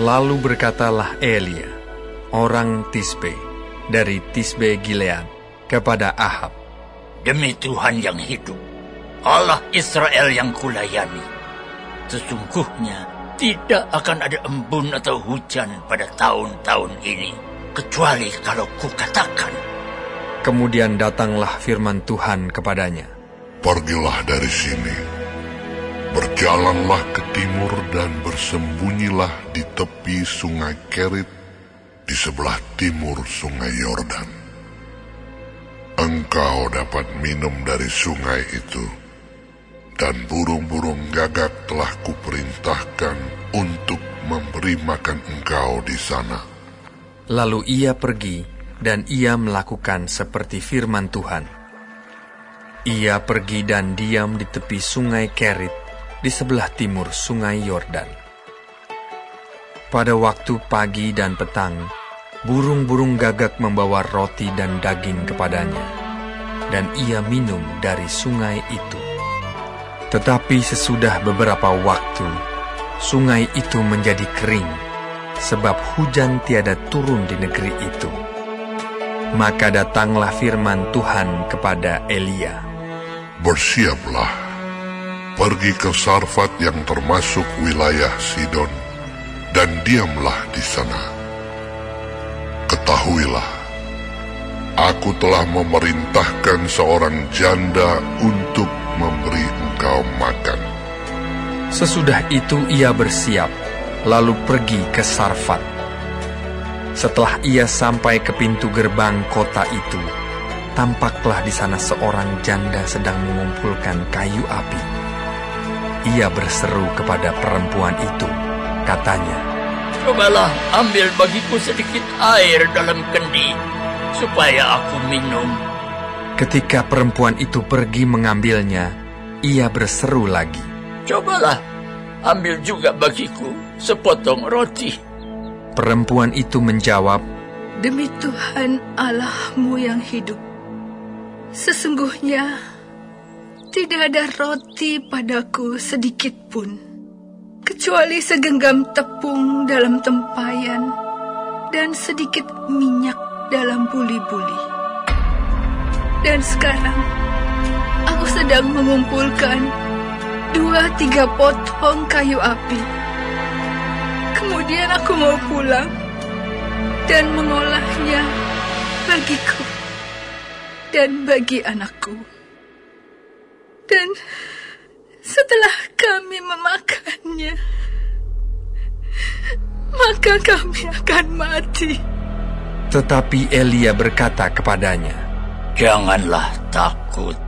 Lalu berkatalah Elia, orang Tisbe, dari Tisbe Gilead, kepada Ahab, "Demi Tuhan yang hidup, Allah Israel yang kulayani, sesungguhnya tidak akan ada embun atau hujan pada tahun-tahun ini, kecuali kalau kukatakan." Kemudian datanglah firman Tuhan kepadanya, "Pergilah dari sini, berjalanlah ke timur dan bersembunyilah di tepi sungai Kerit, di sebelah timur sungai Yordan. Engkau dapat minum dari sungai itu, dan burung-burung gagak telah kuperintahkan untuk memberi makan engkau di sana." Lalu ia pergi, dan ia melakukan seperti firman Tuhan. Ia pergi dan diam di tepi sungai Kerit, di sebelah timur sungai Yordan. Pada waktu pagi dan petang, burung-burung gagak membawa roti dan daging kepadanya, dan ia minum dari sungai itu. Tetapi sesudah beberapa waktu, sungai itu menjadi kering, sebab hujan tiada turun di negeri itu. Maka datanglah firman Tuhan kepada Elia, "Bersiaplah, pergi ke Sarfat yang termasuk wilayah Sidon, dan diamlah di sana. Ketahuilah, aku telah memerintahkan seorang janda untuk memberi engkau makan." Sesudah itu ia bersiap, lalu pergi ke Sarfat. Setelah ia sampai ke pintu gerbang kota itu, tampaklah di sana seorang janda sedang mengumpulkan kayu api. Ia berseru kepada perempuan itu, katanya, "Cobalah ambil bagiku sedikit air dalam kendi, supaya aku minum." Ketika perempuan itu pergi mengambilnya, ia berseru lagi, "Cobalah ambil juga bagiku sepotong roti." Perempuan itu menjawab, "Demi Tuhan Allahmu yang hidup, sesungguhnya tidak ada roti padaku sedikit pun, kecuali segenggam tepung dalam tempayan dan sedikit minyak dalam buli-buli. Dan sekarang aku sedang mengumpulkan 2-3 potong kayu api. Kemudian aku mau pulang dan mengolahnya bagiku dan bagi anakku. Dan setelah kami memakannya, maka kami akan mati." Tetapi Elia berkata kepadanya, "Janganlah takut,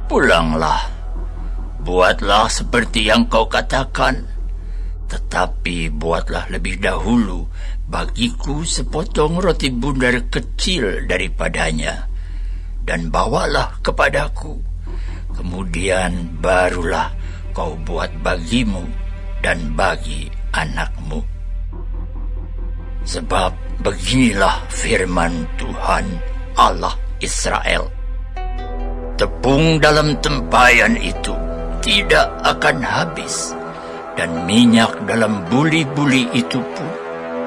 pulanglah, buatlah seperti yang kau katakan. Tetapi buatlah lebih dahulu bagiku sepotong roti bundar kecil daripadanya, dan bawalah kepadaku. Kemudian barulah kau buat bagimu dan bagi anakmu. Sebab beginilah firman Tuhan Allah Israel, tepung dalam tempayan itu tidak akan habis, dan minyak dalam buli-buli itu pun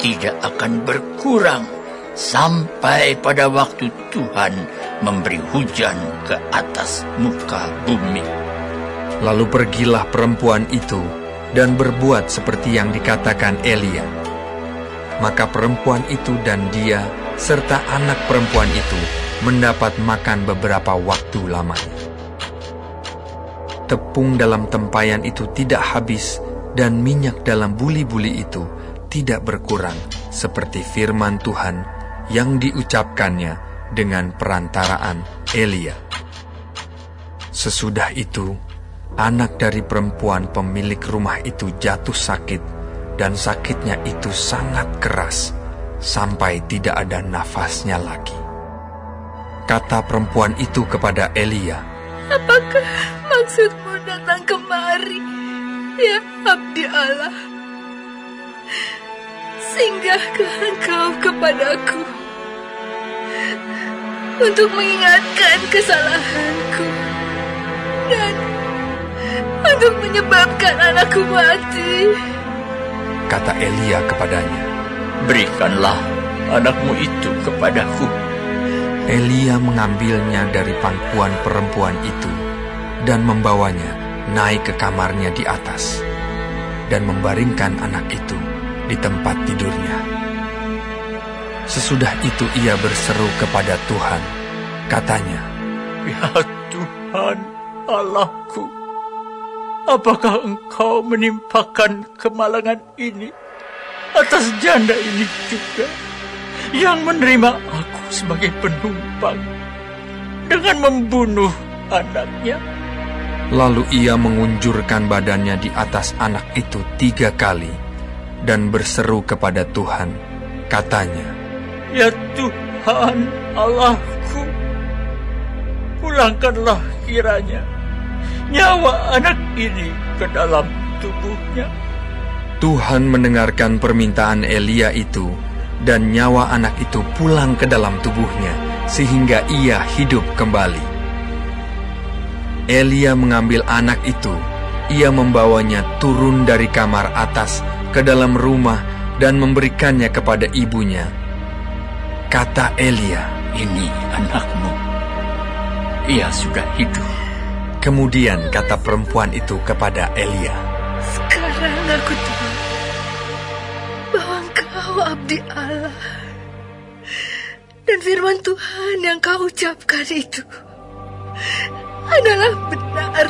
tidak akan berkurang sampai pada waktu Tuhan memberi hujan ke atas muka bumi." Lalu pergilah perempuan itu dan berbuat seperti yang dikatakan Elia. Maka perempuan itu dan dia serta anak perempuan itu mendapat makan beberapa waktu lamanya. Tepung dalam tempayan itu tidak habis, dan minyak dalam buli-buli itu tidak berkurang, seperti firman Tuhan yang diucapkannya dengan perantaraan Elia. Sesudah itu, anak dari perempuan pemilik rumah itu jatuh sakit, dan sakitnya itu sangat keras, sampai tidak ada nafasnya lagi. Kata perempuan itu kepada Elia, "Apakah maksudmu datang kemari, ya abdi Allah? Singgahkah engkau kepadaku untuk mengingatkan kesalahanku dan untuk menyebabkan anakku mati?" kata Elia kepadanya, "Berikanlah anakmu itu kepadaku." Elia mengambilnya dari pangkuan perempuan itu dan membawanya naik ke kamarnya di atas dan membaringkan anak itu di tempat tidurnya. Sesudah itu ia berseru kepada Tuhan, katanya, "Ya Tuhan Allahku, apakah Engkau menimpakan kemalangan ini atas janda ini juga, yang menerima aku sebagai penumpang dengan membunuh anaknya?" Lalu ia mengunjurkan badannya di atas anak itu 3 kali dan berseru kepada Tuhan, katanya, "Ya Tuhan Allahku, pulangkanlah kiranya nyawa anak ini ke dalam tubuhnya." Tuhan mendengarkan permintaan Elia itu, dan nyawa anak itu pulang ke dalam tubuhnya, sehingga ia hidup kembali. Elia mengambil anak itu, ia membawanya turun dari kamar atas ke dalam rumah dan memberikannya kepada ibunya. Kata Elia, "Ini anakmu, ia sudah hidup." Kemudian kata perempuan itu kepada Elia, "Sekarang aku tahu bahwa Engkau abdi Allah, dan firman Tuhan yang Kau ucapkan itu adalah benar."